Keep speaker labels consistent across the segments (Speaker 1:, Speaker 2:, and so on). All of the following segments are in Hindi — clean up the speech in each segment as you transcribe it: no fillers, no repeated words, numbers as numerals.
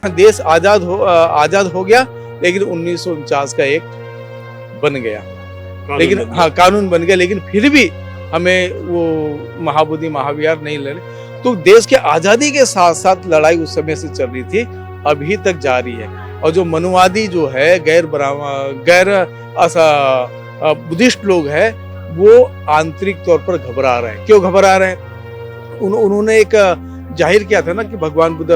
Speaker 1: देश आजाद हो गया, लेकिन 1949 का एक्ट बन गया, लेकिन हाँ कानून बन गया, लेकिन फिर भी हमें वो महाबोधि महाविहार नहीं लड़े। तो देश के आजादी के साथ साथ लड़ाई उस समय से चल रही थी, अभी तक जारी है। और जो मनुवादी जो है, गैर बुद्धिस्ट लोग हैं, वो आंतरिक तौर पर घबरा रहे हैं। क्यों घबरा रहे हैं? उन्होंने एक जाहिर किया था ना कि भगवान बुद्ध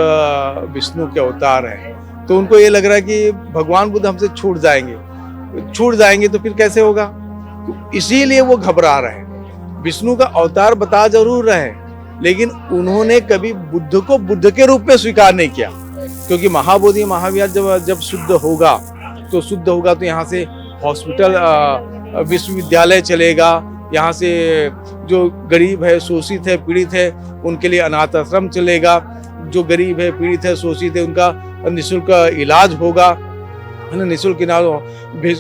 Speaker 1: विष्णु के अवतार हैं, तो उनको ये लग रहा है कि भगवान बुद्ध हमसे छूट जाएंगे तो फिर कैसे होगा? तो इसीलिए वो घबरा रहे हैं। विष्णु का अवतार बता जरूर रहे हैं, लेकिन उन्होंने कभी बुद्ध को बुद्ध के रूप में स्वीकार नहीं किया, क्योंकि महाबोधि महाविहार जब शुद्ध होगा तो यहाँ से हॉस्पिटल, विश्वविद्यालय चलेगा, यहाँ से जो गरीब है, शोषित है, पीड़ित है, उनके लिए अनाथ आश्रम चलेगा, जो गरीब है, पीड़ित है, शोषित है, उनका निःशुल्क इलाज होगा, है ना, निःशुल्क इलाज,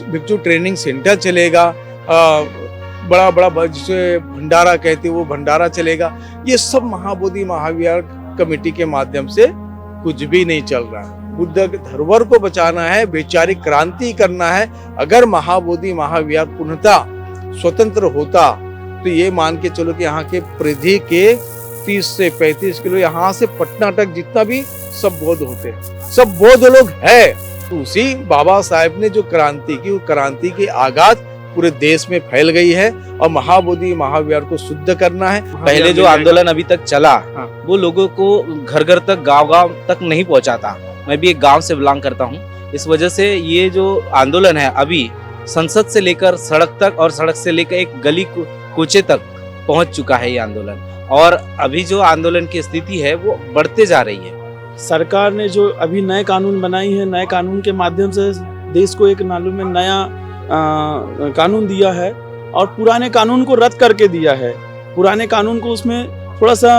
Speaker 1: भिक्षु ट्रेनिंग सेंटर चलेगा, बड़ा जिसे भंडारा कहते हैं वो भंडारा चलेगा। ये सब महाबोधि महाविहार कमेटी के माध्यम से कुछ भी नहीं चल रहा है। बुद्ध धरोहर को बचाना है, वैचारिक क्रांति करना है। अगर महाबोधि महाविहार पूर्णतः स्वतंत्र होता तो ये मान के चलो कि यहाँ के परिधि के 30 से 35 किलो यहाँ से पटना तक जितना भी सब बौद्ध होते हैं, सब बौद्ध लोग हैं। तो उसी बाबा साहेब ने जो क्रांति की, वो क्रांति की आगाज पूरे देश में फैल गई है और महाबोधि महाविहार को शुद्ध करना है।
Speaker 2: पहले जो आंदोलन अभी तक चला, वो लोगों को घर घर तक, गांव तक नहीं पहुंचाता। मैं भी एक गांव से बिलोंग करता हूं, इस वजह से ये जो आंदोलन है अभी संसद से लेकर सड़क तक और सड़क से लेकर एक गली कूचे तक पहुंच चुका है ये आंदोलन। और अभी जो आंदोलन की स्थिति है वो बढ़ते जा रही है।
Speaker 3: सरकार ने जो अभी नए कानून बनाई है, नए कानून के माध्यम से देश को एक नालू में नया कानून दिया है और पुराने कानून को रद्द करके दिया है। पुराने कानून को उसमें थोड़ा सा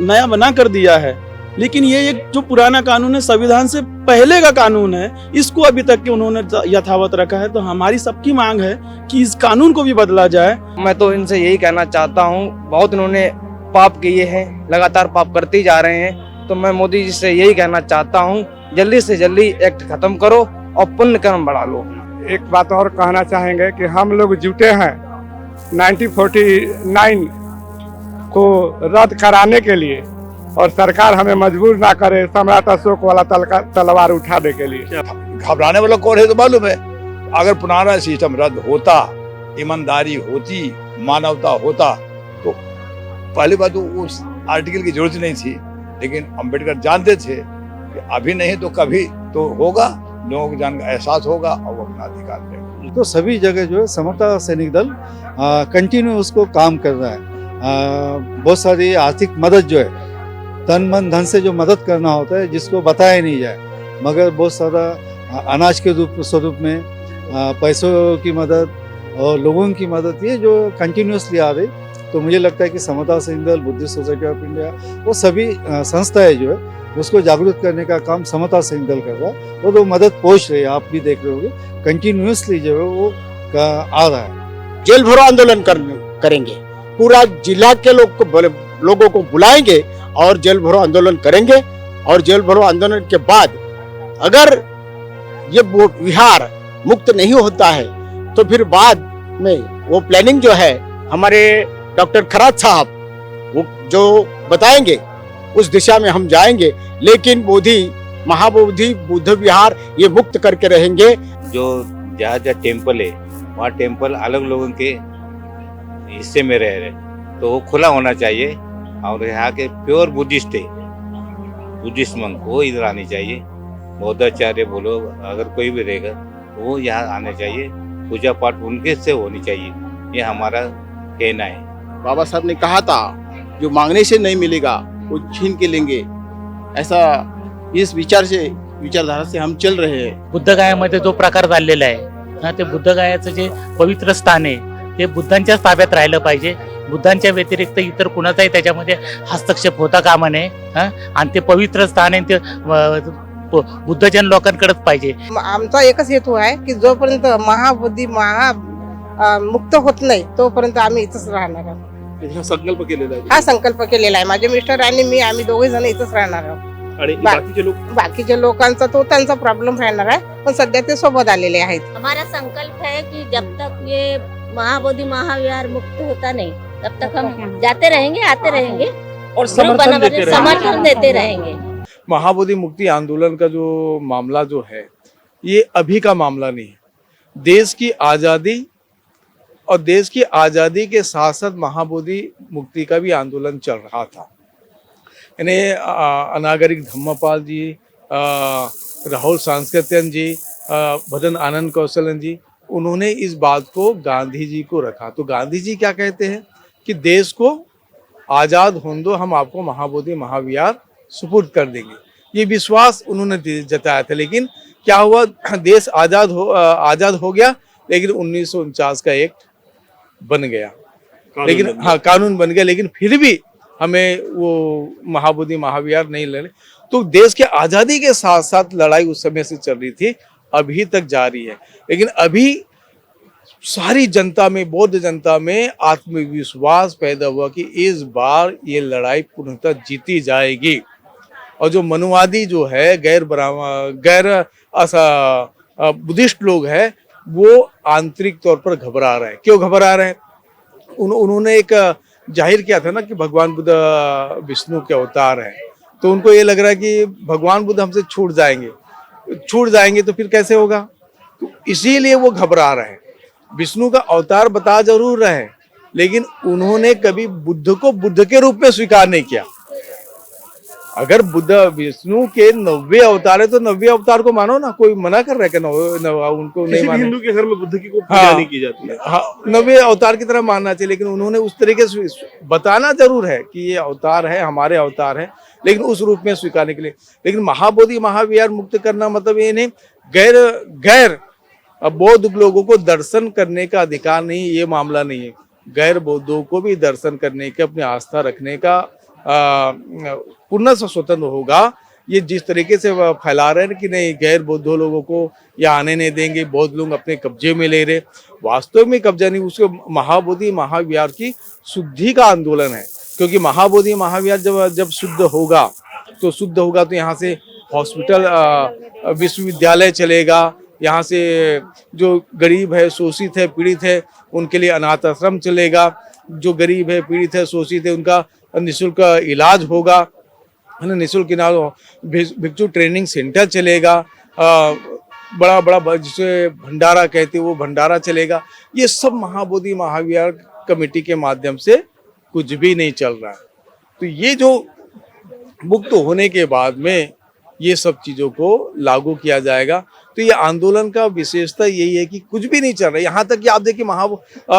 Speaker 3: नया बना कर दिया है, लेकिन ये एक जो पुराना कानून है, संविधान से पहले का कानून है, इसको अभी तक के उन्होंने यथावत रखा है। तो हमारी सबकी मांग है कि इस कानून को भी बदला जाए।
Speaker 4: मैं तो इनसे यही कहना चाहता हूँ, बहुत इन्होंने पाप किए हैं, लगातार पाप करते ही जा रहे हैं। तो मैं मोदी जी से यही कहना चाहता हूँ, जल्दी से जल्दी एक्ट खत्म करो और पुण्य कर्म बढ़ा लो।
Speaker 5: एक बात और कहना चाहेंगे कि हम लोग जुटे हैं 1949 को रद्द कराने के लिए, और सरकार हमें मजबूर ना करे सम्राट अशोक वाला तलवार उठाने के लिए।
Speaker 6: घबराने वाला कौन है तो मालूम है। अगर पुराना सिस्टम रद्द होता, ईमानदारी होती, मानवता होता, तो पहली बात तो उस आर्टिकल की जरूरत नहीं थी। लेकिन अम्बेडकर जानते थे कि अभी नहीं तो कभी तो होगा, लोगों को जान का एहसास होगा और वो अपना अधिकार देगा।
Speaker 7: तो सभी जगह जो है समता सैनिक दल कंटिन्यू उसको काम कर रहा है। बहुत सारी आर्थिक मदद जो है, तन मन धन से जो मदद करना होता है, जिसको बताया नहीं जाए, मगर बहुत सारा अनाज के स्वरूप में पैसों की मदद और लोगों की मदद, ये जो कंटिन्यूसली आ रही। तो मुझे लगता है कि समता सैनिक दल, बुद्धिस्ट सोसाइटी ऑफ इंडिया, वो सभी संस्थाएं जो है उसको जागरूक करने का काम समता सैनिक दल कर रहा है और वो मदद पहुंच रही है। आप भी देख रहे होंगे कंटिन्यूसली जो है वो आ रहा है।
Speaker 8: जेल भरो आंदोलन करेंगे, पूरा जिला के लोगों को बुलाएंगे और जेल भरो आंदोलन करेंगे। और जेल भरो आंदोलन के बाद अगर ये विहार मुक्त नहीं होता है तो फिर बाद में वो प्लानिंग जो है हमारे डॉक्टर खरात साहब वो जो बताएंगे उस दिशा में हम जाएंगे। लेकिन महाबोधि बुद्ध विहार ये मुक्त करके रहेंगे।
Speaker 2: जो जहाँ जहाँ टेम्पल है वहाँ टेम्पल अलग लोगों के हिस्से में रह रहे, तो वो खुला होना चाहिए। और यहाँ के प्योर बुद्धिस्ट है, बुद्धिस्ट मंक, वो इधर आने चाहिए। बौद्धाचार्य बोलो, अगर कोई भी रहेगा तो वो यहाँ आने चाहिए। पूजा पाठ उनके से होनी चाहिए, ये हमारा कहना है।
Speaker 8: बाबा साहब ने कहा था, जो मांगने से नहीं मिलेगा वो छीन के लेंगे। ऐसा इस विचारधारा से हम चल रहे हैं।
Speaker 9: बुद्धगयामध्ये जो प्रकार चाललेला आहे ना, ते बुद्धगयाचं जे पवित्र स्थान आहे ते बुद्धांच्याच ताब्यात राहिलं पाहिजे। बुद्धांच्या व्यतिरिक्त इतर कुणाचाही त्याच्यामध्ये हस्तक्षेप होता कामा नये। आणि ते पवित्र स्थान आहे ते बुद्धजन लोकांकडेच पाहिजे।
Speaker 10: आमचा एकच हेतू आहे की जोपर्यंत महाबोधी मुक्त होत नाही तोपर्यंत आम्ही इथंच राहणार आहोत।
Speaker 3: संकल्प केलेला आहे।
Speaker 10: हा संकल्प केलेला आहे, माझे मिस्टर आणि मी, आम्ही दोघे जण इथंच राहणार आहोत।
Speaker 11: आणि
Speaker 10: बा-
Speaker 11: बाकीचे लोक
Speaker 10: बाकीच्या लोकांचा तो त्यांचा प्रॉब्लेम राहणार आहे, पण सध्या ते सोबत आलेले आहेत.
Speaker 12: हमारा संकल्प है कि जब तक ये महाबोधि महाविहार मुक्त होता नहीं तब तक हम जाते रहेंगे, आते रहेंगे
Speaker 11: और समर्थन देते रहेंगे।
Speaker 12: समर्थन देते रहेंगे।
Speaker 1: महाबोधि मुक्ति आंदोलन का जो मामला जो है ये अभी का मामला नहीं है। देश की आज़ादी और देश की आज़ादी के साथ साथ महाबोधि मुक्ति का भी आंदोलन चल रहा था। यानी अनागरिक धम्मपाल जी, राहुल सांस्कृत्यन जी, भजन आनंद कौशलन जी, उन्होंने इस बात को गांधी जी को रखा। तो गांधी जी क्या कहते हैं कि देश को आज़ाद होने दो, हम आपको महाबोधि महाविहार सुपुर्द कर देंगे। ये विश्वास उन्होंने जताया था। लेकिन क्या हुआ, देश आज़ाद हो गया, लेकिन 1949 का एक्ट बन गया, लेकिन हाँ कानून बन गया, लेकिन फिर भी हमें वो महाबोधि महाविहार नहीं ले। तो देश के आज़ादी के साथ साथ लड़ाई उस समय से चल रही थी, अभी तक जारी है। लेकिन अभी सारी जनता में, बौद्ध जनता में आत्मविश्वास पैदा हुआ कि इस बार ये लड़ाई पूर्णतः जीती जाएगी। और जो मनुवादी जो है, गैर बुद्धिस्ट लोग हैं, वो आंतरिक तौर पर घबरा रहे हैं। क्यों घबरा रहे हैं? उन्होंने एक जाहिर किया था ना कि भगवान बुद्ध विष्णु के अवतार हैं, तो उनको ये लग रहा है कि भगवान बुद्ध हमसे छूट जाएंगे तो फिर कैसे होगा। तो इसीलिए वो घबरा रहे हैं। विष्णु का अवतार बता जरूर रहे हैं, लेकिन उन्होंने कभी बुद्ध को बुद्ध के रूप में स्वीकार नहीं किया। अगर बुद्ध विष्णु के 90 अवतार है तो 90 अवतार को मानो ना। कोई मना कर रहा है कि उनको नहीं माने।
Speaker 11: हिंदू के घर में बुद्ध की कोई पूजा नहीं की जाती है।
Speaker 1: हाँ, 90 अवतार की तरह मानना चाहिए, लेकिन उन्होंने उस तरीके से बताना जरूर है कि ये अवतार है, हमारे अवतार है, लेकिन उस रूप में स्वीकारने के लिए। लेकिन महाबोधि महाविहार मुक्त करना मतलब ये नहीं, गैर बौद्ध लोगों को दर्शन करने का अधिकार नहीं, ये मामला नहीं है। गैर बौद्धों को भी दर्शन करने के, अपनी आस्था रखने का पूर्ण स्वतंत्र होगा। ये जिस तरीके से फैला रहे हैं कि नहीं गैर बौद्ध लोगों को यहाँ आने नहीं देंगे, बौद्ध लोग अपने कब्जे में ले रहे, वास्तव में कब्जा नहीं, उसको महाबोधि महाविहार की शुद्धि का आंदोलन है। क्योंकि महाबोधि महाविहार जब शुद्ध होगा तो यहाँ से हॉस्पिटल, विश्वविद्यालय चलेगा, यहाँ से जो गरीब है, शोषित है, पीड़ित है, उनके लिए अनाथ आश्रम चलेगा, जो गरीब है, पीड़ित है, शोषित है, उनका निःशुल्क इलाज होगा, है ना, निःशुल्क इलाज, भिक्षु ट्रेनिंग सेंटर चलेगा, बड़ा जिसे भंडारा कहते हैं वो भंडारा चलेगा। ये सब महाबोधि महाविहार कमेटी के माध्यम से कुछ भी नहीं चल रहा है। तो ये जो मुक्त होने के बाद में ये सब चीज़ों को लागू किया जाएगा। तो ये आंदोलन का विशेषता यही है कि कुछ भी नहीं चल रहा। यहाँ तक कि आप देखिए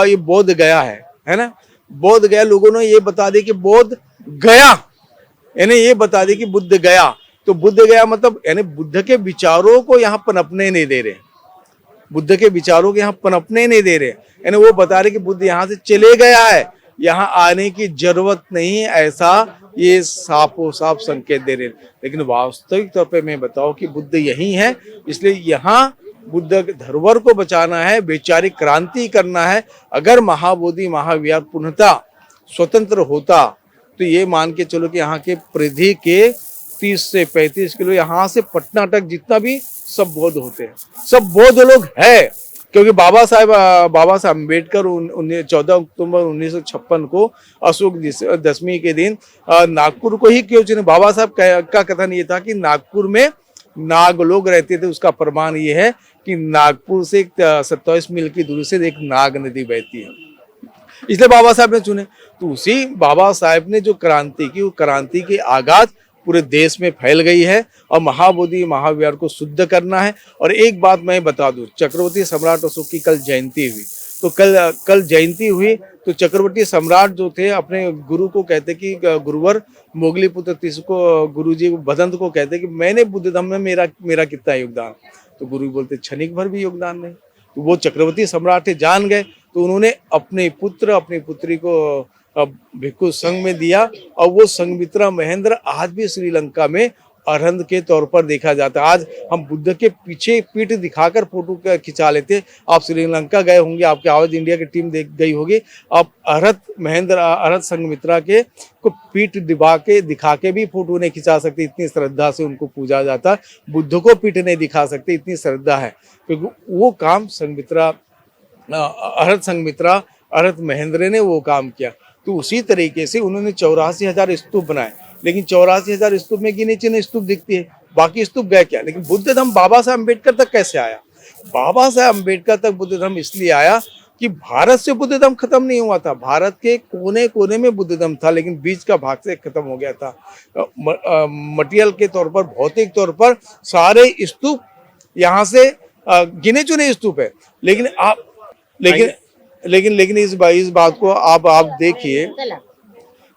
Speaker 1: ये बोध गया है ना, बोध गया, लोगों ने ये बता दिया कि बोध गया, यानी ये बता दिया कि बुद्ध गया। तो बुद्ध गया मतलब यानी बुद्ध के विचारों को यहाँ पनपने नहीं दे रहे, बुद्ध के विचारों को यहाँ पनपने नहीं दे रहे, यानी वो बता रहे कि बुद्ध यहाँ से चले गया है, यहाँ आने की जरूरत नहीं, ऐसा ये साफो साफ संकेत दे रहे। लेकिन वास्तविक तौर पे मैं बताऊं कि बुद्ध यही है, इसलिए यहाँ बुद्ध धरोहर को बचाना है, वैचारिक क्रांति करना है। अगर महाबोधि महाविहार पूर्णतः स्वतंत्र होता तो ये मान के चलो कि यहाँ के परिधि के 30 से 35 किलो यहाँ से पटना तक जितना भी सब बौद्ध होते हैं, सब बौद्ध लोग हैं। क्योंकि बाबा साहब अम्बेडकर 14 अक्टूबर 1956 को अशोक दशमी के दिन नागपुर को ही क्यों चुने। बाबा साहब का कथन ये था कि नागपुर में नाग लोग रहते थे, उसका प्रमाण ये है कि नागपुर से 27 मील की दूरी से एक नाग नदी बहती है, इसलिए बाबा साहब ने चुने। तो उसी बाबा साहब ने जो क्रांति की, वो क्रांति की आगाज पूरे देश में फैल गई है और महाबोधि महाविहार को शुद्ध करना है। और एक बात मैं बता दूं, चक्रवर्ती सम्राट अशोक की कल जयंती हुई, तो कल जयंती हुई तो चक्रवर्ती सम्राट जो थे अपने गुरु को कहते कि गुरुवर मोगलीपुत्र तीसरे को, गुरुजी भदंत को कहते कि मैंने बुद्ध धर्म में मेरा कितना योगदान, तो गुरु बोलते क्षणिक भर भी योगदान नहीं। तो वो चक्रवर्ती सम्राट थे, जान गए, तो उन्होंने अपने पुत्र अपनी पुत्री को भिक्षु संघ में दिया और वो संघमित्रा महेंद्र आज भी श्रीलंका में अरहंत के तौर पर देखा जाता है। आज हम बुद्ध के पीछे पीठ दिखाकर फोटो खिंचा लेते। आप श्रीलंका गए होंगे, आपके आवाज इंडिया की टीम देख गई होगी, आप अरहंत संघमित्रा के को पीठ दिखा के भी फोटो नहीं खिंचा सकते, इतनी श्रद्धा से उनको पूजा जाता है। बुद्ध को पीठ नहीं दिखा सकते, इतनी श्रद्धा है, क्योंकि वो काम अरहंत महेंद्र ने वो काम किया। तो उसी तरीके से उन्होंने 84,000 स्तूप बनाए, लेकिन 84,000 स्तूप में गिने चुने स्तूप दिखती है, बाकी स्तूप गए क्या। लेकिन बुद्ध धर्म बाबा साहब अम्बेडकर तक कैसे आया? बाबा साहब अम्बेडकर तक बुद्ध धर्म इसलिए आया कि भारत से बुद्ध धर्म खत्म नहीं हुआ था, भारत के कोने कोने में बुद्ध धर्म था, लेकिन बीच का भाग से खत्म हो गया था। मटेरियल के तौर पर, भौतिक तौर पर सारे स्तूप यहाँ से गिने चुने स्तूप है, लेकिन इस बात को आप देखिए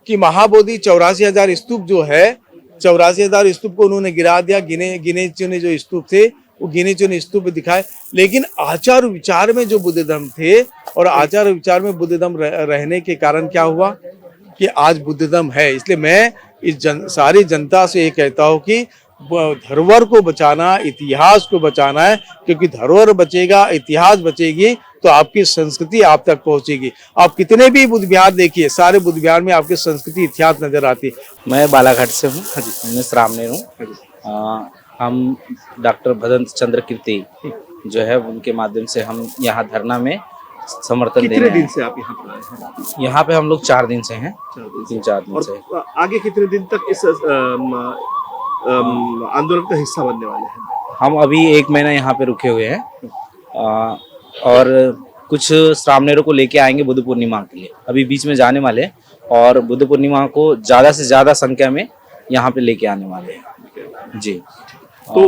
Speaker 1: कि महाबोधि 84,000 स्तूप जो है, 84,000 स्तूप को उन्होंने गिरा दिया। गिने चुने जो स्तूप थे वो गिने चुने स्तूप दिखाए, लेकिन आचार विचार में जो बुद्ध धर्म थे और आचार विचार में बुद्ध धर्म रहने के कारण क्या हुआ कि आज बुद्ध धर्म है। इसलिए मैं इस सारी जनता से ये कहता हूँ कि धरोहर को बचाना, इतिहास को बचाना है, क्योंकि धरोहर बचेगा, इतिहास बचेगी तो आपकी संस्कृति आप तक पहुंचेगी। आप कितने भी बुद्ध विहार देखिए, सारे बुद्ध विहार में आपकी संस्कृति, इतिहास नजर आती है।
Speaker 4: मैं बालाघाट से हूँ, मैं श्रामनेर हूँ। हम डॉक्टर भदंत चंद्र कीर्ति जो है उनके माध्यम से हम यहाँ धरना में समर्थन दे रहे हैं।
Speaker 11: कितने दिन से आप यहाँ पर आए हैं?
Speaker 4: यहाँ पे हम लोग 4 दिन से हैं, 3-4 दिन से।
Speaker 11: और आगे कितने दिन तक इस आंदोलन का हिस्सा बनने वाले हैं?
Speaker 4: हम अभी 1 महीना यहाँ पे रुके हुए हैं और कुछ श्रामनेरों को लेके आएंगे बुद्ध पूर्णिमा के लिए। अभी बीच में जाने वाले हैं और बुद्ध पूर्णिमा को ज़्यादा से ज़्यादा संख्या में यहाँ पे लेके आने वाले हैं जी।
Speaker 11: तो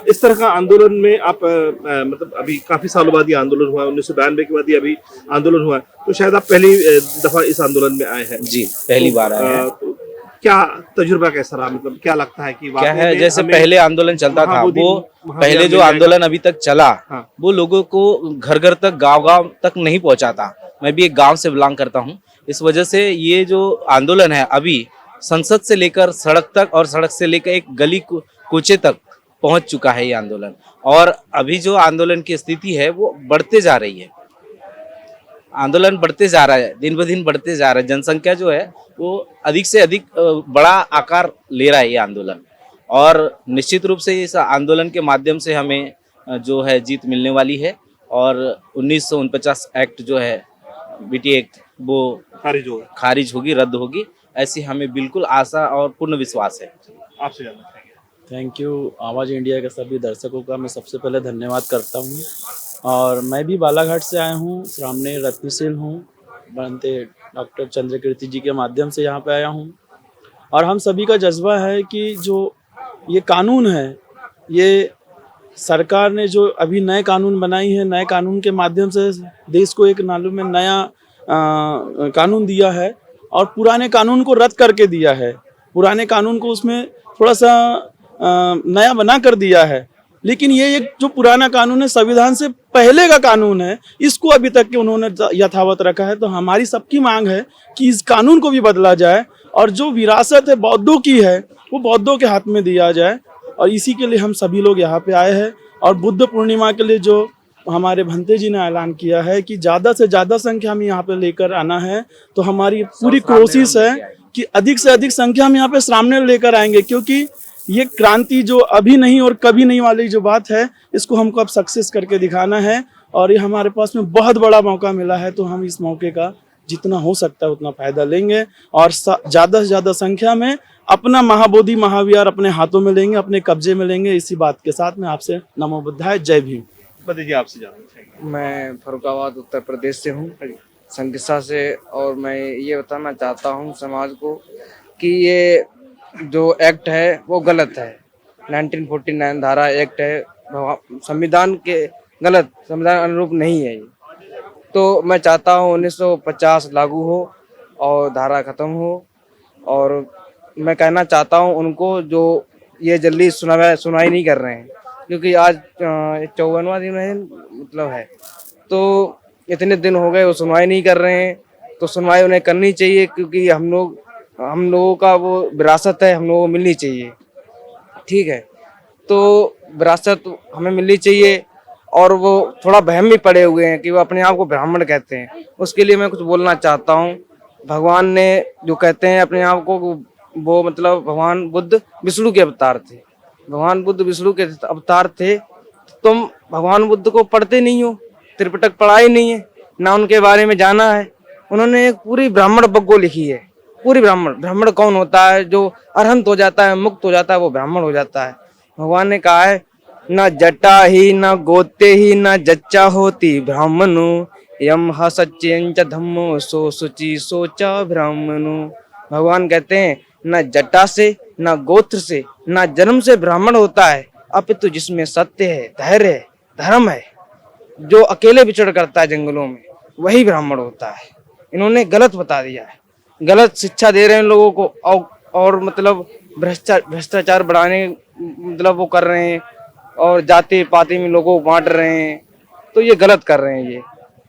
Speaker 11: इस तरह का आंदोलन में आप मतलब अभी काफी सालों बाद ये आंदोलन हुआ, 1992 के बाद ये अभी आंदोलन हुआ, तो शायद आप पहली दफा इस आंदोलन में आए हैं।
Speaker 4: जी, पहली बार आए हैं।
Speaker 11: तो क्या तजुर्बा कैसा रहा, मतलब क्या लगता है कि
Speaker 4: क्या है, जैसे पहले आंदोलन चलता था, वो पहले जो आंदोलन अभी तक चला वो लोगों को घर घर तक, गांव तक नहीं पहुंचा था। मैं भी एक गांव से बिलोंग करता हूं, इस वजह से ये जो आंदोलन है अभी संसद से लेकर सड़क तक और सड़क से लेकर एक गली कूचे तक पहुंच चुका है ये आंदोलन। और अभी जो आंदोलन की स्थिति है वो बढ़ते जा रही है, आंदोलन बढ़ते जा रहा है, दिन ब दिन बढ़ते जा रहा है। जनसंख्या जो है वो अधिक से अधिक बड़ा आकार ले रहा है ये आंदोलन, और निश्चित रूप से इस आंदोलन के माध्यम से हमें जो है जीत मिलने वाली है। और 1949 एक्ट जो है बीटी एक्ट वो खारिज होगी, रद्द होगी, ऐसी हमें बिल्कुल आशा और पूर्ण विश्वास है।
Speaker 11: आपसे जानना चाहेंगे।
Speaker 3: Thank you. आवाज़ इंडिया के सभी दर्शकों का मैं सबसे पहले धन्यवाद करता हूँ। और मैं भी बालाघाट से आया हूँ, श्रामनेर रत्नशील हूँ, बनते डॉक्टर चंद्र कीर्ति जी के माध्यम से यहाँ पे आया हूँ। और हम सभी का जज्बा है कि जो ये कानून है, ये सरकार ने जो अभी नए कानून बनाई है, नए कानून के माध्यम से देश को एक नालू में नया कानून दिया है और पुराने कानून को रद्द करके दिया है। पुराने कानून को उसमें थोड़ा सा नया बना कर दिया है, लेकिन ये एक जो पुराना कानून है, संविधान से पहले का कानून है, इसको अभी तक के उन्होंने यथावत रखा है। तो हमारी सबकी मांग है कि इस कानून को भी बदला जाए और जो विरासत है बौद्धों की है वो बौद्धों के हाथ में दिया जाए। और इसी के लिए हम सभी लोग यहाँ पे आए हैं। और बुद्ध पूर्णिमा के लिए जो हमारे भंते जी ने ऐलान किया है कि ज़्यादा से ज़्यादा संख्या में यहाँ पे लेकर आना है, तो हमारी पूरी कोशिश है कि अधिक से अधिक संख्या में यहाँ पे श्रामनेर लेकर आएंगे, क्योंकि ये क्रांति जो अभी नहीं और कभी नहीं वाली जो बात है, इसको हमको अब सक्सेस करके दिखाना है। और ये हमारे पास में बहुत बड़ा मौका मिला है, तो हम इस मौके का जितना हो सकता है उतना फायदा लेंगे और ज़्यादा से ज़्यादा संख्या में अपना महाबोधि महाविहार अपने हाथों में लेंगे, अपने कब्जे में लेंगे। इसी बात के साथ मैं आपसे नमो बुद्धाय, जय भीम।
Speaker 11: बताइए, आपसे जानना चाहेंगे।
Speaker 4: मैं फरुखाबाद उत्तर प्रदेश से हूँ, संकिसा से। और मैं ये बताना चाहता हूँ समाज को कि ये जो एक्ट है वो गलत है। 1949 धारा एक्ट है, संविधान के गलत, संविधान अनुरूप नहीं है ये। तो मैं चाहता हूँ 1950 लागू हो और धारा खत्म हो। और मैं कहना चाहता हूँ उनको जो ये जल्दी सुनाई नहीं कर रहे हैं, क्योंकि आज 54वां दिन मतलब है, तो इतने दिन हो गए वो सुनवाई नहीं कर रहे हैं। तो सुनवाई उन्हें करनी चाहिए, क्योंकि हम लोगों का वो विरासत है, हम लोगों को मिलनी चाहिए। ठीक है, तो विरासत हमें मिलनी चाहिए। और वो थोड़ा वहम भी पड़े हुए हैं कि वो अपने आप को ब्राह्मण कहते हैं। उसके लिए मैं कुछ बोलना चाहता हूँ। भगवान ने जो कहते हैं अपने आप को, वो मतलब भगवान बुद्ध विष्णु के अवतार थे। भगवान बुद्ध विष्णु के अवतार थे। तुम भगवान बुद्ध को पढ़ते नहीं हो, त्रिपिटक पढ़ा ही नहीं है, ना उनके बारे में जाना है। उन्होंने एक पूरी ब्राह्मण बग्गो लिखी है, पूरी ब्राह्मण कौन होता है? जो अरहंत हो जाता है, मुक्त हो जाता है, वो ब्राह्मण हो जाता है। भगवान ने कहा है, न जटा ही न गोते ही न जच्चा होती ब्राह्मणु, यम सच्चें च धम्मो सो सुचि सोचा ब्राह्मणु। भगवान कहते हैं न जटा से, न गोत्र से, न जन्म से ब्राह्मण होता है, अपितु जिसमें सत्य है, धैर्य है, धर्म है, जो अकेले विचरण करता है जंगलों में, वही ब्राह्मण होता है। इन्होंने गलत बता दिया है, गलत शिक्षा दे रहे हैं लोगों को, और मतलब भ्रष्टाचार बढ़ाने मतलब वो कर रहे हैं, और जाति पाति में लोगों को बांट रहे हैं। तो ये गलत कर रहे हैं ये।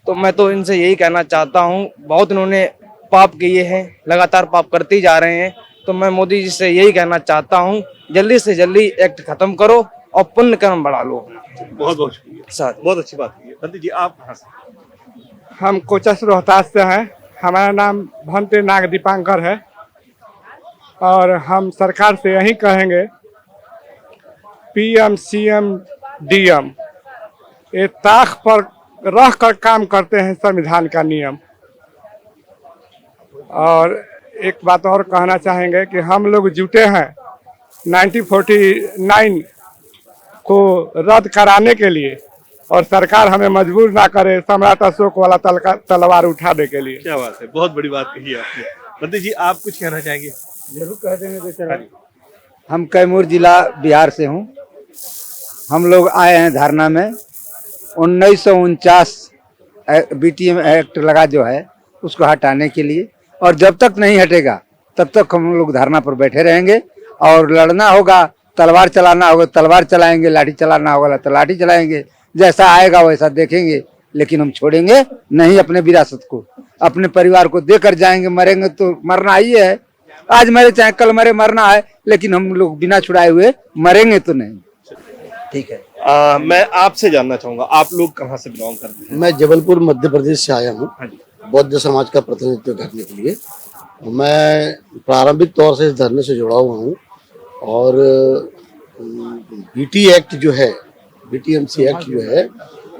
Speaker 4: तो मैं तो इनसे यही कहना चाहता हूँ, बहुत इन्होंने पाप किए हैं, लगातार पाप करते ही जा रहे हैं। तो मैं मोदी जी से यही कहना चाहता हूँ, जल्दी से जल्दी एक्ट खत्म करो और पुण्य कर्म बढ़ा लो।
Speaker 11: बहुत बहुत शुक्रिया, बहुत अच्छी बात की है। पंडित जी आप कहाँ से?
Speaker 5: हम कोचस रोहतास से हैं। हमारा नाम भंते नाग दीपांकर है और हम सरकार से यही कहेंगे, पीएम सीएम डीएम ये ताक पर रह कर काम करते हैं संविधान का नियम। और एक बात और कहना चाहेंगे कि हम लोग जुटे हैं 1949 को रद्द कराने के लिए, और सरकार हमें मजबूर ना करे सम्राट अशोक वाला तलवार उठाने के लिए।
Speaker 11: क्या बात है, बहुत बड़ी बात कही आपने। पंडित जी आप कुछ कहना चाहेंगे?
Speaker 7: जरूर कह देंगे। हम कैमूर जिला बिहार से हूँ। हम लोग आए हैं धरना में 1949 बीटीएम एक्ट लगा जो है उसको हटाने के लिए, और जब तक नहीं हटेगा तब तक हम लोग धरना पर बैठे रहेंगे। और लड़ना होगा, तलवार चलाना होगा तलवार चलाएंगे, लाठी चलाना होगा तो लाठी चलाएंगे, जैसा आएगा वैसा देखेंगे, लेकिन हम छोड़ेंगे नहीं अपने विरासत को, अपने परिवार को देकर जाएंगे। मरेंगे तो मरना ही है, आज मरे चाहे कल मरे, मरना है, लेकिन हम लोग बिना छुड़ाए हुए मरेंगे तो नहीं।
Speaker 11: ठीक है। मैं आपसे जानना चाहूंगा, आप लोग कहाँ से बिलोंग करते हैं?
Speaker 13: मैं जबलपुर मध्य प्रदेश से आया हूँ बौद्ध समाज का प्रतिनिधित्व करने के लिए। मैं प्रारंभिक तौर से इस धरने से जुड़ा हुआ हूँ, और बीटी एक्ट जो है, बीटीएमसी एक्ट जो है,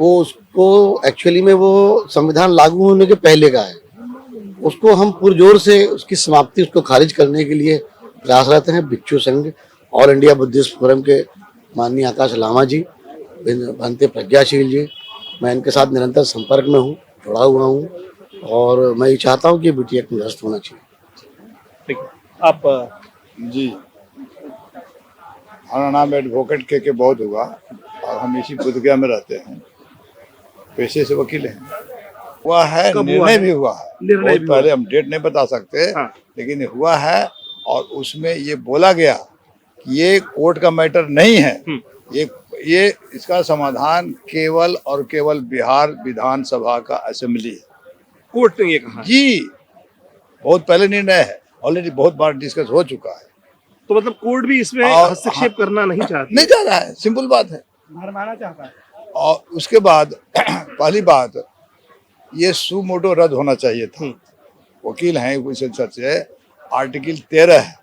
Speaker 13: वो उसको एक्चुअली में वो संविधान लागू होने के पहले का है। उसको हम पुरजोर से उसकी समाप्ति, उसको खारिज करने के लिए प्रयासरत हैं। भिक्षु संघ, ऑल इंडिया बुद्धिस्ट फोरम के माननीय आकाश लामा जी, भंते प्रज्ञाशील जी, मैं इनके साथ निरंतर संपर्क में हूँ, जुड़ा हुआ हूँ, और मैं ये चाहता हूँ कि बीटी एक्ट निरस्त होना चाहिए।
Speaker 11: ठीक है, आप
Speaker 6: जी, हमारा नाम एडवोकेट के बहुत हुआ, और हम इसी बुद्धगया में रहते हैं, पेशे से वकील हैं। हुआ है, निर्णय भी हुआ है, बहुत पहले, हम डेट नहीं बता सकते, लेकिन हुआ है। और उसमें ये बोला गया कि ये कोर्ट का मैटर नहीं है, ये इसका समाधान केवल और केवल बिहार विधानसभा का असेंबली है।
Speaker 11: कोर्ट ने ये कहा
Speaker 6: जी, बहुत पहले निर्णय है, ऑलरेडी बहुत बार डिस्कस हो चुका है।
Speaker 11: तो मतलब कोर्ट भी इसमें हस्तक्षेप करना नहीं चाहती?
Speaker 6: नहीं चाह रहा है, सिंपल बात है,
Speaker 5: भरमाना चाहता है।
Speaker 6: और उसके बाद पहली बात, ये सुमोटो रद्द होना चाहिए था। वकील हैं इस से, आर्टिकल 13 है,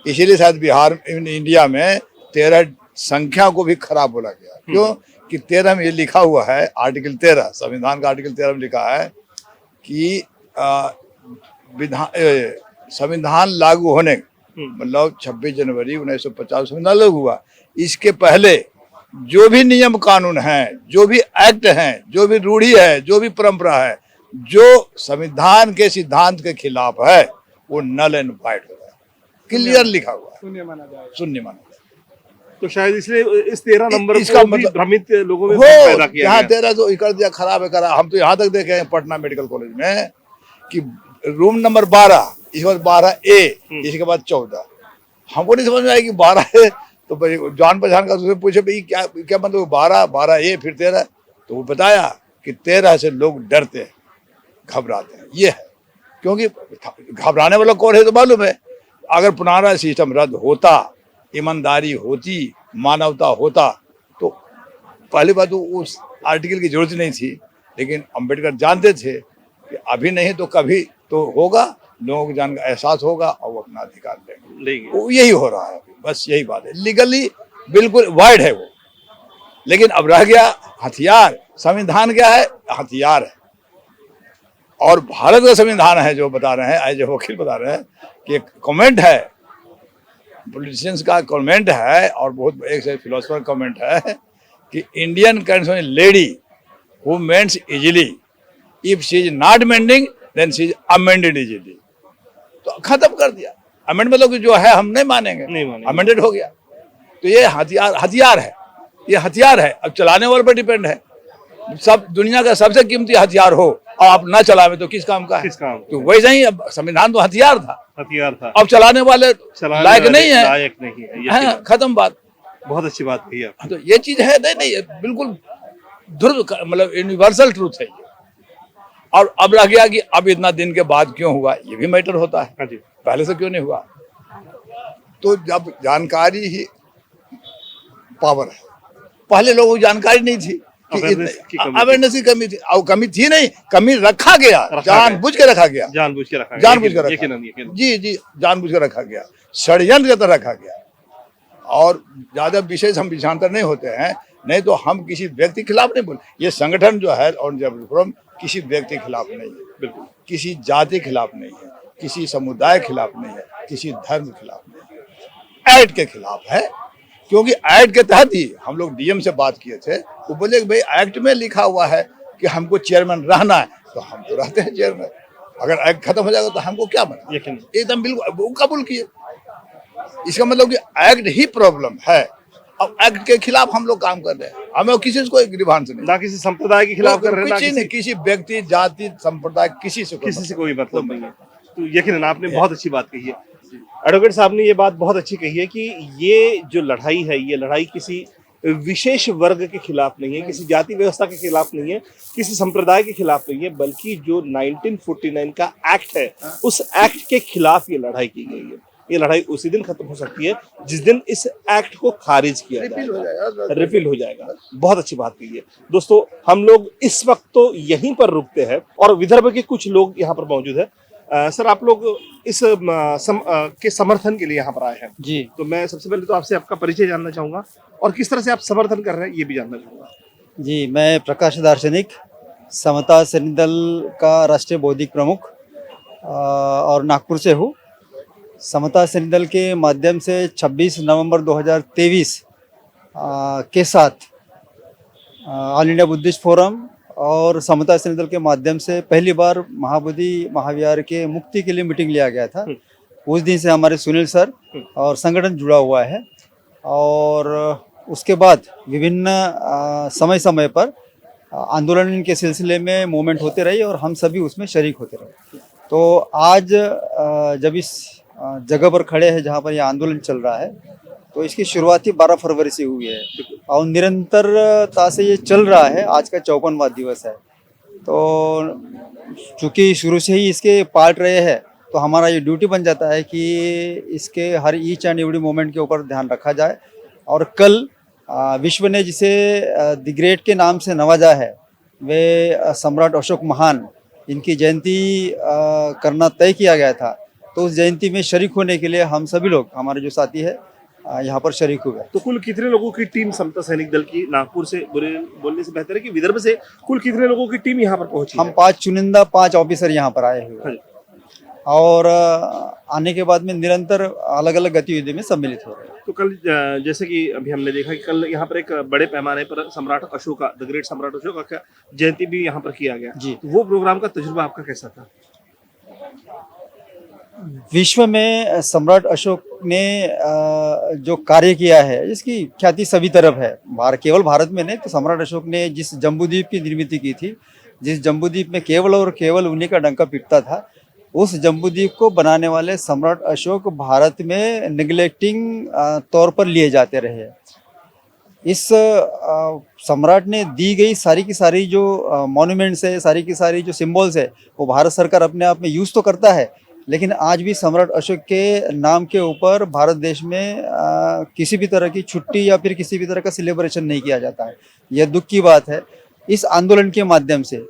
Speaker 6: इसीलिए शायद बिहार इंडिया में 13 संख्या को भी खराब बोला गया। क्यों कि 13 में ये लिखा हुआ है, आर्टिकल 13 संविधान का आर्टिकल 13 में लिखा है कि संविधान लागू होने, मतलब 26 जनवरी 1950 संविधान लागू हुआ, इसके पहले जो भी नियम कानून हैं, जो भी एक्ट हैं, जो भी रूढ़ी है, जो भी परंपरा है, जो संविधान के सिद्धांत के खिलाफ है, वो नल एंड वाइड हो रहा है, क्लियर लिखा हुआ है, शून्य माना जाए।
Speaker 11: तो शायद इसलिए इस 13 नंबर
Speaker 6: इसका
Speaker 11: को
Speaker 6: मतलब
Speaker 11: भ्रमित लोगों में पैदा किया
Speaker 6: यहाँ
Speaker 11: गया।
Speaker 6: 13 तो कर दिया, खराब है, करा। हम तो यहाँ तक देखे हैं पटना मेडिकल कॉलेज में कि रूम नंबर 12, इसके बाद 12A, इसके बाद 14। हमको नहीं समझ में आया कि 12 है, तो जान पहचान का दूसरे पूछे भाई क्या मतलब 12A फिर 13, तो वो बताया कि 13 से लोग डरते हैं, घबराते हैं। ये है, क्योंकि घबराने वाला कौन है तो मालूम है। अगर पुराना सिस्टम रद्द होता, ईमानदारी होती, मानवता होता, तो पहली बात तो उस आर्टिकल की जरूरत नहीं थी। लेकिन अंबेडकर जानते थे कि अभी नहीं तो कभी तो होगा, लोगों को जान का एहसास होगा और वो अपना अधिकार लेंगे। वो यही हो रहा है, बस यही बात है। लीगली बिल्कुल वाइड है वो, लेकिन अब रह गया हथियार। संविधान क्या है? हथियार है। और भारत का संविधान है जो बता रहे हैं, एज ए वकील बता रहे हैं कि एक कमेंट है, पॉलिटिशियंस का कमेंट है और बहुत एक फिलोसफर कमेंट है कि Indian constitution lady who mends easily, if she is not mending then she is amended easily. तो खत्म कर दिया। अमेंड मतलब कि जो है हम नहीं मानेंगे, अमेंडेड हो गया। तो ये हथियार है, ये हथियार है। अब चलाने वाले पर डिपेंड है। सब दुनिया का सबसे कीमती हथियार हो और आप ना चलावे तो किस काम का है? तो वैसे ही अब संविधान तो हथियार था, अब चलाने वाले लायक नहीं है, खत्म बात।
Speaker 11: बहुत अच्छी बात कही आप।
Speaker 6: तो ये चीज है नहीं, बिल्कुल ध्रुव मतलब यूनिवर्सल ट्रूथ है ये। और अब लग गया कि अब इतना दिन के बाद क्यों हुआ, ये भी मैटर होता है, पहले से क्यों नहीं हुआ। तो जब जानकारी ही पावर है, पहले लोगों को जानकारी नहीं थी, अवेयरनेस की कमी थी। और कमी थी नहीं, कमी रखा गया, जानबूझ के रखा गया, जानबूझ के रखा, जी जानबूझ के रखा गया, षड्यंत्र के तरह रखा गया। और ज्यादा विशेष हम विषांतर नहीं होते हैं, नहीं तो हम किसी व्यक्ति के खिलाफ नहीं बोल। ये संगठन जो है और जब फोरम किसी व्यक्ति के खिलाफ नहीं है, बिल्कुल किसी जाति के खिलाफ नहीं है, किसी समुदाय के खिलाफ नहीं है, किसी धर्म के खिलाफ नहीं है, एक्ट के खिलाफ है। क्योंकि एक्ट के तहत ही हम लोग डीएम से बात किए थे, वो बोले कि भाई एक्ट में लिखा हुआ है कि हमको चेयरमैन रहना है, तो हम तो रहते हैं चेयरमैन। अगर एक्ट खत्म हो जाएगा तो हमको क्या बना, एकदम बिल्कुल वो कबूल किए। इसका मतलब कि एक्ट ही प्रॉब्लम है। अब एक्ट के खिलाफ हम लोग काम कर रहे हैं, हमें किसी से कोई ग्रीवांस नहीं,
Speaker 11: ना किसी संप्रदाय के खिलाफ कर रहे हैं,
Speaker 6: किसी व्यक्ति जाति संप्रदाय किसी से
Speaker 11: कोई मतलब नहीं है। तो यकीनन आपने बहुत अच्छी बात कही है। एडवोकेट साहब ने ये बात बहुत अच्छी कही है कि ये जो लड़ाई है, ये लड़ाई किसी विशेष वर्ग के खिलाफ नहीं है, किसी जाति व्यवस्था के खिलाफ नहीं है, किसी संप्रदाय के खिलाफ नहीं है, बल्कि जो 1949 का एक्ट है, उस एक्ट के खिलाफ ये लड़ाई की गई है। ये लड़ाई उसी दिन खत्म हो सकती है जिस दिन इस एक्ट को खारिज किया जाएगा, रिपील हो जाएगा। बहुत अच्छी बात कही है। दोस्तों, हम लोग इस वक्त तो यहीं पर रुकते हैं और विदर्भ के कुछ लोग यहाँ पर मौजूद है। सर, आप लोग इस के समर्थन के लिए यहाँ पर आए हैं
Speaker 7: जी।
Speaker 11: तो मैं सबसे पहले तो आपसे आपका परिचय जानना चाहूंगा और किस तरह से आप समर्थन कर रहे हैं ये भी जानना चाहूंगा।
Speaker 7: जी, मैं प्रकाश दार्शनिक, समता सैनिक दल का राष्ट्रीय बौद्धिक प्रमुख और नागपुर से हूँ। समता सैनिक दल के माध्यम से 26 नवंबर 2023 के साथ ऑल इंडिया बुद्धिस्ट फोरम और समता सैनिक दल के माध्यम से पहली बार महाबोधि महाविहार के मुक्ति के लिए मीटिंग लिया गया था। उस दिन से हमारे सुनील सर और संगठन जुड़ा हुआ है और उसके बाद विभिन्न समय समय पर आंदोलन के सिलसिले में मूवमेंट होते रही और हम सभी उसमें शरीक होते रहे। तो आज जब इस जगह पर खड़े हैं जहाँ पर यह आंदोलन चल रहा है, तो इसकी शुरुआत ही 12 फरवरी से हुई है और निरंतरता से ये चल रहा है। आज का 54वां दिवस है। तो चूँकि शुरू से ही इसके पार्ट रहे हैं, तो हमारा ये ड्यूटी बन जाता है कि इसके हर ईच एंड एवरी मोमेंट के ऊपर ध्यान रखा जाए। और कल विश्व ने जिसे द ग्रेट के नाम से नवाजा है, वे सम्राट अशोक महान, इनकी जयंती करना तय किया गया था। तो उस जयंती में शरीक होने के लिए हम सभी लोग, हमारे जो साथी है, यहाँ पर शरीक हुए।
Speaker 11: तो कुल कितने लोगों की टीम समता सैनिक दल की, नागपुर से बोलने से बेहतर है कि विदर्भ से कुल कितने लोगों की टीम यहाँ पर पहुंची?
Speaker 7: हम 5 चुनिंदा 5 ऑफिसर यहाँ पर आए हुए और आने के बाद में निरंतर अलग अलग गतिविधि में सम्मिलित हो रहे हैं।
Speaker 11: तो कल जैसे कि अभी हमने देखा कि कल यहाँ पर एक बड़े पैमाने पर सम्राट अशोक का, द ग्रेट सम्राट अशोक का जयंती भी यहाँ पर किया गया जी। तो वो प्रोग्राम का तजुर्बा आपका कैसा था?
Speaker 7: विश्व में सम्राट अशोक ने जो कार्य किया है, इसकी ख्याति सभी तरफ है। केवल भारत में नहीं, तो सम्राट अशोक ने जिस जम्बूद्वीप की निर्मित की थी, जिस जम्बूद्वीप में केवल और केवल उन्हीं का डंका पिटता था, उस जम्बूद्वीप को बनाने वाले सम्राट अशोक भारत में निगलेक्टिंग तौर पर लिए जाते रहे। इस सम्राट ने दी गई सारी की सारी जो मॉन्यूमेंट्स है, सारी की सारी जो सिंबल्स है, वो भारत सरकार अपने आप में यूज़ तो करता है, लेकिन आज भी सम्राट अशोक के नाम के ऊपर भारत देश में किसी भी तरह की छुट्टी या फिर किसी भी तरह का सेलिब्रेशन नहीं किया जाता है। यह दुख की बात है। इस आंदोलन के माध्यम से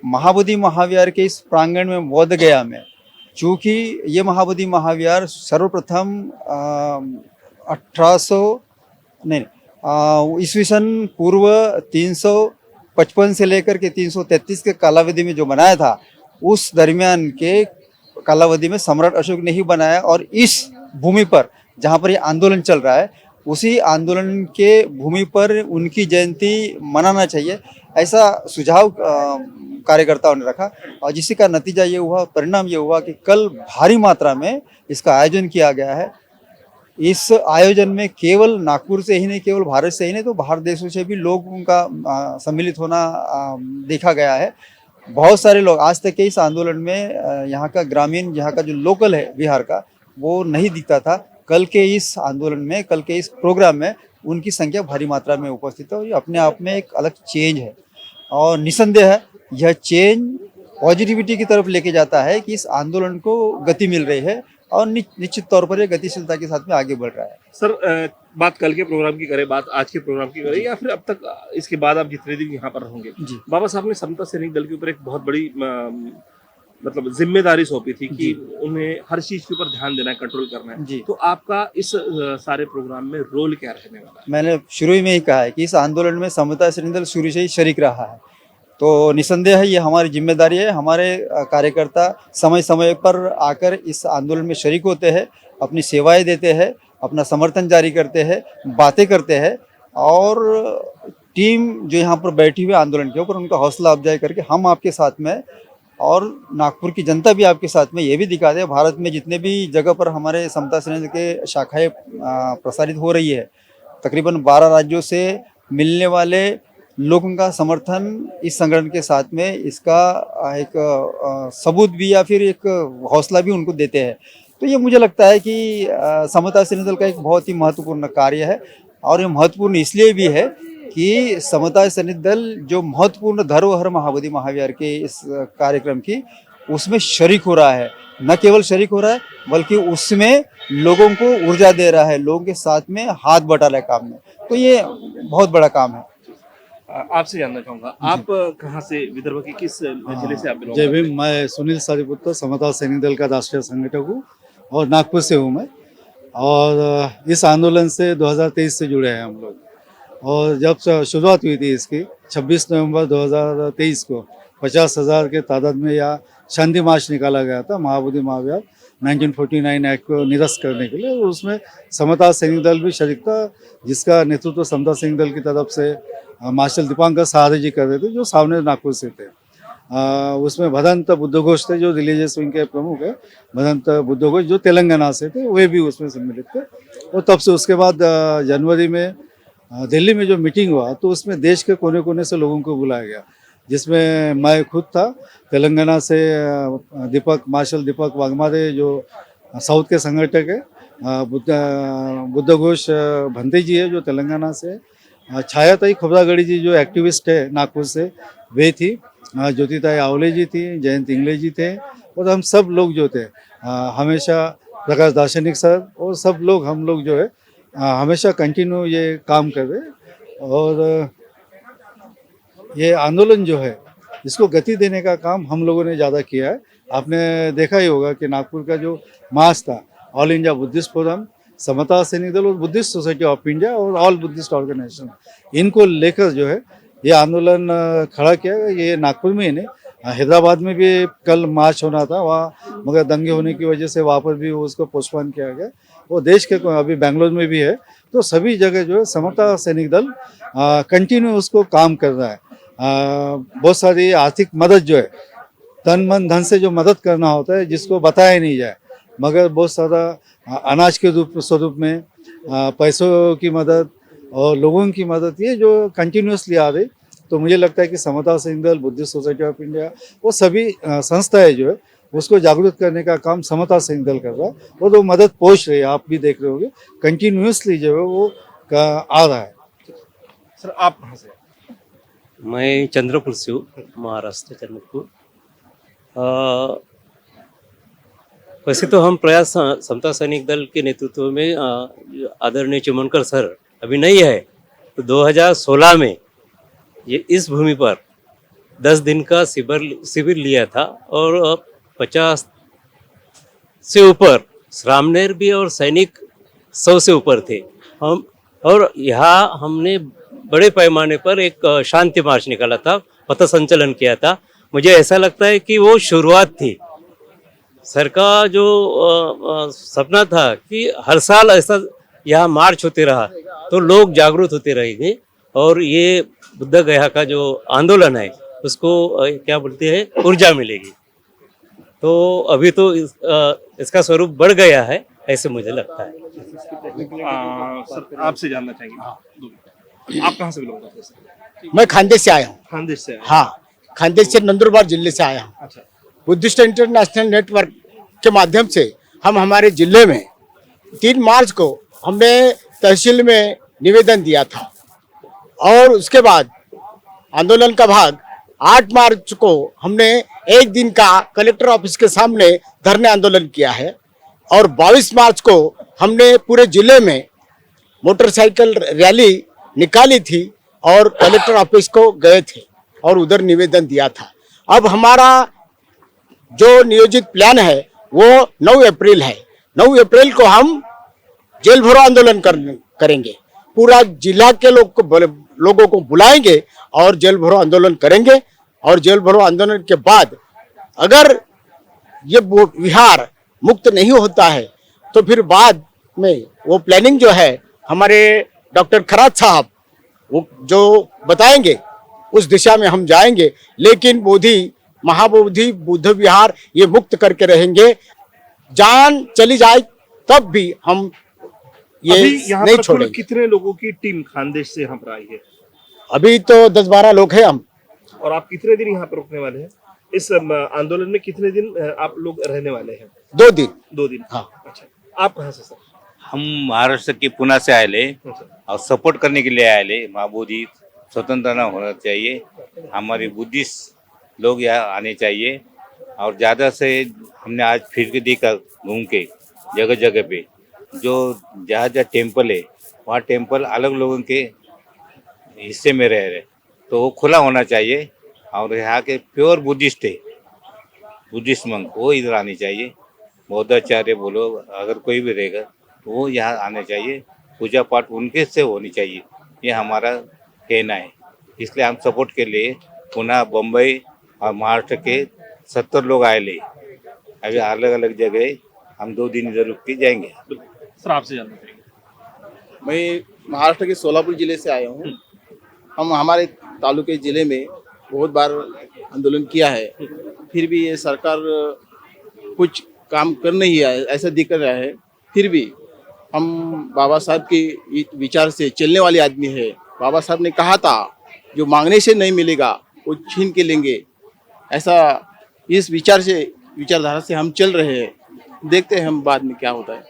Speaker 7: महाबोधि महाविहार के इस प्रांगण में बोध गया में, चूँकि ये महाबोधि महाविहार सर्वप्रथम 1800 नहीं ईस्वी सन पूर्व 355 से लेकर के 333 के कालावधि में जो बनाया था, उस दरमियान के कालावधि में सम्राट अशोक ने ही बनाया। और इस भूमि पर जहाँ पर ये आंदोलन चल रहा है, उसी आंदोलन के भूमि पर उनकी जयंती मनाना चाहिए, ऐसा सुझाव कार्यकर्ताओं ने रखा। और जिसका का नतीजा ये हुआ, परिणाम ये हुआ कि कल भारी मात्रा में इसका आयोजन किया गया है। इस आयोजन में केवल नागपुर से ही नहीं, केवल भारत से ही नहीं, तो बाहर देशों से भी लोगों का सम्मिलित होना देखा गया है। बहुत सारे लोग, आज तक के इस आंदोलन में यहाँ का ग्रामीण, यहाँ का जो लोकल है बिहार का, वो नहीं दिखता था। कल के इस आंदोलन में, कल के इस प्रोग्राम में उनकी संख्या भारी मात्रा में उपस्थित है। और ये अपने आप में एक अलग चेंज है और निसंदेह है यह चेंज पॉजिटिविटी की तरफ लेके जाता है कि इस आंदोलन को गति मिल रही है और निश्चित तौर पर ये गतिशीलता के साथ में आगे बढ़ रहा है।
Speaker 11: सर, बात कल के प्रोग्राम की करें, बात आज के प्रोग्राम की करें, या फिर अब तक इसके बाद आप जितने दिन यहाँ पर रहेंगे, बाबा साहब ने समता सैनिक दल के ऊपर एक बहुत बड़ी मतलब जिम्मेदारी सौंपी थी कि उन्हें हर चीज के ऊपर ध्यान देना है, कंट्रोल करना है। तो आपका इस सारे प्रोग्राम में रोल क्या रहने वाला है? मैंने
Speaker 7: शुरू में ही कहा है कि इस आंदोलन में समता सैनिक दल शुरू से ही शरीक रहा है, तो निसंदेह ये हमारी जिम्मेदारी है। हमारे कार्यकर्ता समय समय पर आकर इस आंदोलन में शरीक होते हैं, अपनी सेवाएं देते हैं, अपना समर्थन जारी करते हैं, बातें करते हैं। और टीम जो यहाँ पर बैठी हुई आंदोलन के ऊपर, उनका हौसला अफजाई करके हम आपके साथ में, और नागपुर की जनता भी आपके साथ में, ये भी दिखा दे भारत में जितने भी जगह पर हमारे समता सैनिक के शाखाएं प्रसारित हो रही है, तकरीबन 12 राज्यों से मिलने वाले लोगों का समर्थन इस संगठन के साथ में, इसका एक सबूत भी या फिर एक हौसला भी उनको देते हैं। तो ये मुझे लगता है कि समता सैनिक दल का एक बहुत ही महत्वपूर्ण कार्य है। और ये महत्वपूर्ण इसलिए भी है कि समता सैनिक दल जो महत्वपूर्ण धरोहर महाबोधि महाविहार के इस कार्यक्रम की, उसमें शरीक हो रहा है। न केवल शरीक हो रहा है, बल्कि उसमें लोगों को ऊर्जा दे रहा है, लोगों के साथ में हाथ बटा रहा है काम में। तो ये बहुत बड़ा काम है।
Speaker 11: आपसे जानना चाहूंगा, आप कहाँ से, विदर्भ के किस जिले से आप बिलोंग
Speaker 7: जय भीम। मैं सुनील सारीपुत्र, समता सैनिक दल का राष्ट्रीय संगठक हूँ और नागपुर से हूँ मैं। और इस आंदोलन से 2023 से जुड़े हैं हम लोग। और जब शुरुआत हुई थी इसकी 26 नवंबर 2023 को 50,000 के तादाद में यह शांति मार्च निकाला गया था महाबोधि महाविहार 1949 एक्ट को निरस्त करने के लिए। और उसमें समता सैनिक दल भी शरीक था, जिसका नेतृत्व समता सैनिक दल की तरफ से मार्शल दीपांकर सहारे जी कर रहे थे, जो सामने नागपुर से थे। उसमें भदंत बुद्ध घोष थे, जो रिलीजियस विंग के प्रमुख है, भदंत बुद्ध घोष जो तेलंगाना से थे, वे भी उसमें सम्मिलित थे। और तब से उसके बाद जनवरी में दिल्ली में जो मीटिंग हुआ, तो उसमें देश के कोने कोने से लोगों को बुलाया गया, जिसमें मैं खुद था। तेलंगाना से मार्शल दीपक वाघमारे जो साउथ के संगठक है, बुद्ध घोष भंते जी है जो तेलंगाना से, छायाताई खोबरागढ़ी जी जो एक्टिविस्ट है नागपुर से, वे थी, ज्योतिताई आवले जी थी, जयंत इंगले जी थे। और हम सब लोग जो थे हमेशा, प्रकाश दार्शनिक सर, और सब लोग, हम लोग जो है हमेशा कंटिन्यू ये काम कर रहे। और ये आंदोलन जो है, इसको गति देने का काम हम लोगों ने ज़्यादा किया है। आपने देखा ही होगा कि नागपुर का जो मार्च था, ऑल इंडिया बुद्धिस्ट फोरम, समता सैनिक दल और बुद्धिस्ट सोसाइटी ऑफ इंडिया और ऑल बुद्धिस्ट ऑर्गेनाइजेशन, इनको लेकर जो है ये आंदोलन खड़ा किया गया। ये नागपुर में ही नहीं, हैदराबाद में भी कल मार्च होना था वहाँ, मगर दंगे होने की वजह से वहाँ पर भी उसको पोस्टपोन किया गया। वो देश के अभी बेंगलोर में भी है। तो सभी जगह जो है समता सैनिक दल कंटिन्यू उसको काम कर रहा है। बहुत सारी आर्थिक मदद जो है, तन मन धन से जो मदद करना होता है, जिसको बताया नहीं जाए, मगर बहुत सारा अनाज के स्वरूप में, पैसों की मदद और लोगों की मदद, ये जो कंटिन्यूसली आ रही। तो मुझे लगता है कि समता सैनिक दल, बुद्धिस्ट सोसाइटी ऑफ इंडिया, वो सभी संस्थाएं जो है उसको जागरूक करने का काम समता सैनिक दल कर रहा है। और वो मदद पहुँच रही है, आप भी देख रहे होंगे, कंटिन्यूसली जो है वो आ रहा है।
Speaker 11: सर, आप कहाँ से?
Speaker 14: मैं चंद्रपुर से हूँ, महाराष्ट्र चंद्रपुर। वैसे तो हम प्रयास समता सैनिक दल के नेतृत्व में आदरणीय चुमनकर सर अभी नहीं है, तो 2016 में ये इस भूमि पर 10 दिन का शिविर लिया था और 50 से ऊपर श्रामनेर भी और सैनिक 100 से ऊपर थे हम। और यहाँ हमने बड़े पैमाने पर एक शांति मार्च निकाला था, पथ संचलन किया था। मुझे ऐसा लगता है कि वो शुरुआत थी। सर का जो सपना था कि हर साल ऐसा यहाँ मार्च होते रहा तो लोग जागरूक होते रहेंगे और ये बुद्ध गया का जो आंदोलन है उसको क्या बोलते हैं, ऊर्जा मिलेगी। तो अभी तो इसका स्वरूप बढ़ गया है, ऐसे मुझे लगता है।
Speaker 11: सर आपसे जानना चाहेंगे, आप कहाँ से बिलोंग करते हैं?
Speaker 8: मैं खानदेश से आया हूँ।
Speaker 11: खानदेश से?
Speaker 8: हाँ, खानदेश से नंदुरबार जिले से आया हूँ।
Speaker 11: अच्छा।
Speaker 8: बुद्धिस्ट इंटरनेशनल नेटवर्क के माध्यम से हम हमारे जिले में 3 मार्च को हमने तहसील में निवेदन दिया था और उसके बाद आंदोलन का भाग 8 मार्च को हमने एक दिन का कलेक्टर ऑफिस के सामने धरने आंदोलन किया है और 22 मार्च को हमने पूरे जिले में मोटरसाइकिल रैली निकाली थी और कलेक्टर ऑफिस को गए थे और उधर निवेदन दिया था। अब हमारा जो नियोजित प्लान है वो 9 अप्रैल है। 9 अप्रैल को हम जेल भरो आंदोलन करेंगे। पूरा जिला के लोगों को बुलाएंगे और जेल भरो आंदोलन करेंगे और जेल भरो आंदोलन के बाद अगर ये विहार मुक्त नहीं होता है तो फिर बाद में वो प्लानिंग जो है हमारे डॉक्टर खरात साहब वो जो बताएंगे उस दिशा में हम जाएंगे। लेकिन महाबोधि बुद्ध विहार ये मुक्त करके रहेंगे। जान चली जाए तब भी हम ये
Speaker 11: यहाँ
Speaker 8: नहीं
Speaker 11: पर
Speaker 8: छोड़ेंगे।
Speaker 11: कितने लोगों की टीम खानदेश से यहाँ पर आई है?
Speaker 8: अभी तो 10-12 लोग हैं हम।
Speaker 11: और आप कितने दिन यहाँ पर रुकने वाले हैं? इस आंदोलन में कितने दिन आप लोग रहने वाले हैं?
Speaker 8: 2 दिन।
Speaker 11: 2 दिन?
Speaker 8: हाँ।
Speaker 11: अच्छा, आप कहाँ से सर?
Speaker 2: हम महाराष्ट्र के पुणे से आए ले और सपोर्ट करने के लिए आए ले। महाबोधि स्वतंत्र न होना चाहिए, हमारे बुद्धिस्ट लोग यहाँ आने चाहिए। और ज़्यादा से हमने आज फिर के देखा घूम के जगह जगह पे जो जहाँ जहाँ टेम्पल है वहाँ टेम्पल अलग लोगों के हिस्से में रह रहे, तो वो खुला होना चाहिए। और यहाँ के प्योर बुद्धिस्ट है, बुद्धिस्ट मंक, वो इधर आने चाहिए। बौद्धाचार्य बोलो अगर कोई भी रहेगा तो वो यहाँ आने चाहिए, पूजा पाठ उनके से होनी चाहिए, ये हमारा कहना है। इसलिए हम सपोर्ट के लिए पुणे, बम्बई और महाराष्ट्र के 70 लोग आए ले। अभी अलग अलग जगह हम 2 दिन इधर रुक के जाएंगे।
Speaker 11: सर आपसे जानना चाहेंगे।
Speaker 15: मैं महाराष्ट्र के सोलापुर जिले से आया हूँ। हम हमारे तालुके जिले में बहुत बार आंदोलन किया है, फिर भी ये सरकार कुछ काम कर नहीं है ऐसा दिख रहा है। फिर भी हम बाबा साहब के विचार से चलने वाले आदमी है। बाबा साहब ने कहा था जो मांगने से नहीं मिलेगा वो छीन के लेंगे, ऐसा इस विचारधारा से हम चल रहे हैं। देखते हैं हम बाद में क्या होता है।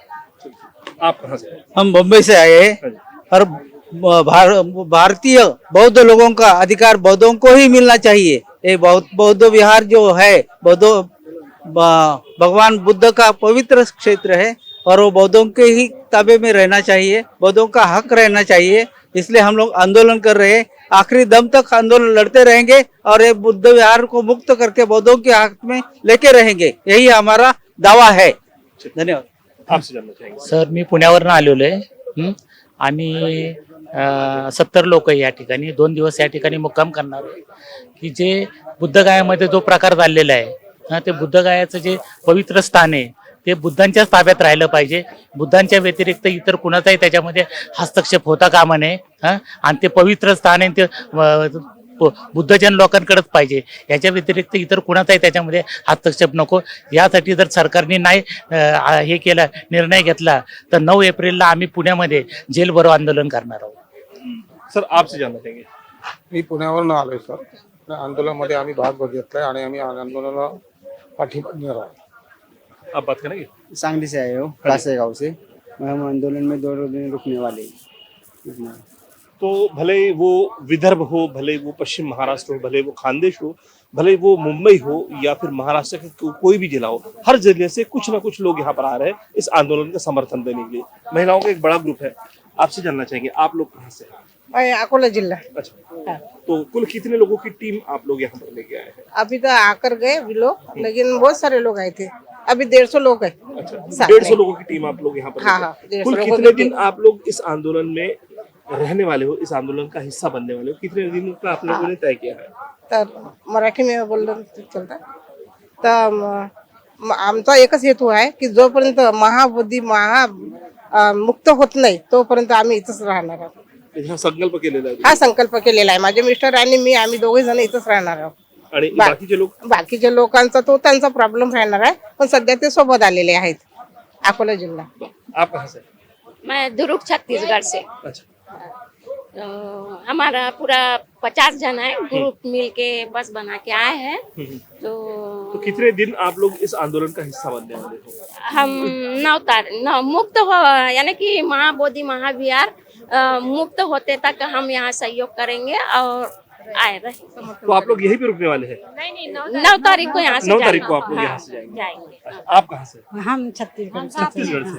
Speaker 11: आप कहाँ से?
Speaker 16: हम बम्बई से आए हैं और भारतीय बौद्ध लोगों का अधिकार बौद्धों को ही मिलना चाहिए। ये बौद्ध विहार जो है भगवान बुद्ध का पवित्र क्षेत्र है और वो बौद्धों के ही ताबे में रहना चाहिए, बौद्धों का हक रहना चाहिए। इसलिए हम लोग आंदोलन कर रहे हैं, आखिरी दम तक आंदोलन लड़ते रहेंगे और ये बुद्ध विहार को मुक्त करके बौद्धों के हक में लेके रहेंगे, यही हमारा दावा है। धन्यवाद।
Speaker 11: आपसे जानना चाहेंगे।
Speaker 9: सर मी पुण्यावरून आलेलो आहे आणि 70 लोक या ठिकाणी 2 दिवस या ठिकाणी मुक्काम करणार आहे की जे बुद्धगयामध्ये जो प्रकार चाललेला आहे ते बुद्धगयाचं जे पवित्र स्थान आहे ते बुद्धांच्याच ताब्यात राहिलं पाहिजे। बुद्धांच्या व्यतिरिक्त इतर कुणाचाही त्याच्यामध्ये हस्तक्षेप होता कामा नये आणि ते पवित्र स्थान आहे ते बुद्धजन लोकांकडेच पाहिजे, याच्या व्यतिरिक्त इतर कुणाचाही त्याच्यामध्ये हस्तक्षेप नको। यासाठी जर सरकारने नाही हे केला निर्णय घेतला तर 9 एप्रिलला आम्ही पुण्यामध्ये जेल भरो आंदोलन करणार आहोत।
Speaker 11: सर आपसे जानना चाहेंगे।
Speaker 5: मी पुण्यावरून आलोय सर, आंदोलनामध्ये आम्ही भाग घेतलाय आणि आम्ही आंदोलनाला पाठिंबा देणार आहोत।
Speaker 11: आप बात करेंगे।
Speaker 17: सांगली से आए हो, खड़ासे गाँव से। हम आंदोलन में 2 दिन रुकने वाले हैं।
Speaker 11: तो भले वो विदर्भ हो, भले वो पश्चिम महाराष्ट्र हो, भले वो खानदेश हो, भले वो मुंबई हो या फिर महाराष्ट्र के कोई भी जिला हो, हर जिले से कुछ ना कुछ लोग यहाँ पर आ रहे हैं इस आंदोलन का समर्थन देने के लिए। महिलाओं का एक बड़ा ग्रुप है, आपसे जानना चाहेंगे आप लोग कहाँ से?
Speaker 10: अकोला जिला।
Speaker 11: अच्छा, तो कुल कितने लोगों की टीम आप लोग यहाँ पर लेके आए हैं?
Speaker 10: अभी तो आकर गए भी लोग, लेकिन बहुत सारे लोग आए थे। अभी 150 लोग है।
Speaker 11: अच्छा, 150 लोगों की टीम आप लोग यहाँ पर?
Speaker 10: हाँ, 150
Speaker 11: कुल
Speaker 10: लोगों
Speaker 11: कितने
Speaker 10: की
Speaker 11: दिन आप लोग इस आंदोलन में रहने वाले हो, इस आंदोलन का हिस्सा बनने वाले हो? कितने दिन का आप लोगों ने तय किया है?
Speaker 10: तर मराठी में बोललं चलतं तर आमचा एकच हेतू आहे की जोपर्यंत महाबोधी मुक्त होत नाही तोपर्यंत आम्ही इथंच राहणार आहोत.
Speaker 11: हा संकल्प केलेला आहे
Speaker 10: हा संकल्प केलेला आहे. माझे मिस्टर आणि मी, आम्ही दोघे जण इथंच राहणार आहोत.
Speaker 11: आणि बाकीचे लोक?
Speaker 10: बाकीच्या लोकांचा तो त्यांचा प्रॉब्लेम राहणार आहे, पण सध्या ते सोबत आलेले आहेत अकोला जिल्हा.
Speaker 11: आप कहाँ से?
Speaker 12: मैं दुरुक छत्तीसगढ़ से।
Speaker 11: अच्छा,
Speaker 12: हमारा पूरा 50 जन है, ग्रुप मिल के बस बना के आए हैं।
Speaker 11: तो कितने दिन आप लोग इस आंदोलन का हिस्सा बनने वाले हो?
Speaker 12: हम 9 तारीख मुक्त हो, यानी कि महाबोधि महाविहार मुक्त होते तक हम यहाँ सहयोग करेंगे और आए रहे।
Speaker 11: तो आप लोग यहीं पे रुकने वाले हैं?
Speaker 12: 9 तारीख को यहाँ से
Speaker 11: 9 तारीख को आप लोग यहाँ से जाएंगे? अच्छा, आप कहाँ से?
Speaker 10: हम छत्तीसगढ़
Speaker 11: छत्तीसगढ़ से।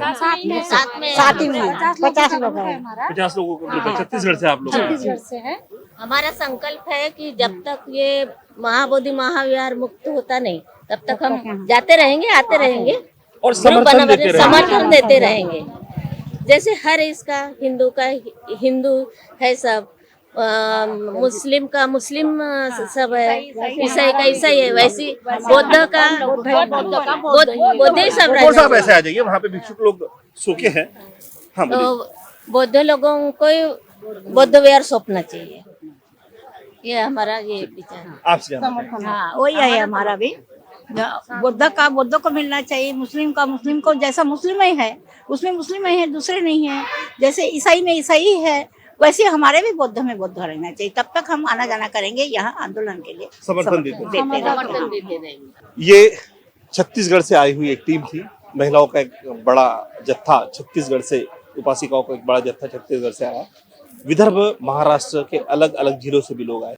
Speaker 10: साथ में 50 लोग हैं.
Speaker 11: 50 लोगों का ग्रुप है, छत्तीसगढ़ से आप लोग?
Speaker 10: छत्तीसगढ़ से है.
Speaker 12: हमारा संकल्प है कि जब तक ये महाबोधि महाविहार मुक्त होता नहीं तब तक हम जाते रहेंगे, आते रहेंगे
Speaker 11: और समर्थन
Speaker 12: देते रहेंगे। जैसे हर इसका हिंदू का हिंदू है, सब मुस्लिम का मुस्लिम सब है, ईसाई का ईसाई है, वैसी बौद्ध का बौद्ध सब
Speaker 11: और साहब ऐसे आ जाइए, वहाँ पे भिक्षुक लोग सोके हैं। हाँ,
Speaker 12: तो बौद्ध लोगों को बौद्ध विहार सौंपना चाहिए, ये हमारा ये विचार है।
Speaker 11: आपसे जानना
Speaker 17: हाँ, वही है हमारा भी। बुद्ध का बुद्ध को मिलना चाहिए, मुस्लिम का मुस्लिम को, जैसा मुस्लिम ही है उसमें मुस्लिम ही है, दूसरे नहीं है। जैसे ईसाई में ईसाई है, वैसे हमारे भी बौद्ध में बौद्ध रहना चाहिए। तब तक हम आना जाना करेंगे, यहाँ आंदोलन के लिए
Speaker 11: समर्थन देते
Speaker 12: रहेंगे।
Speaker 11: ये छत्तीसगढ़ से आई हुई एक टीम थी, महिलाओं का एक बड़ा जत्था छत्तीसगढ़ से, उपासिकाओं का एक बड़ा जत्था छत्तीसगढ़ से आया। विदर्भ महाराष्ट्र के अलग अलग जिलों से भी लोग आए।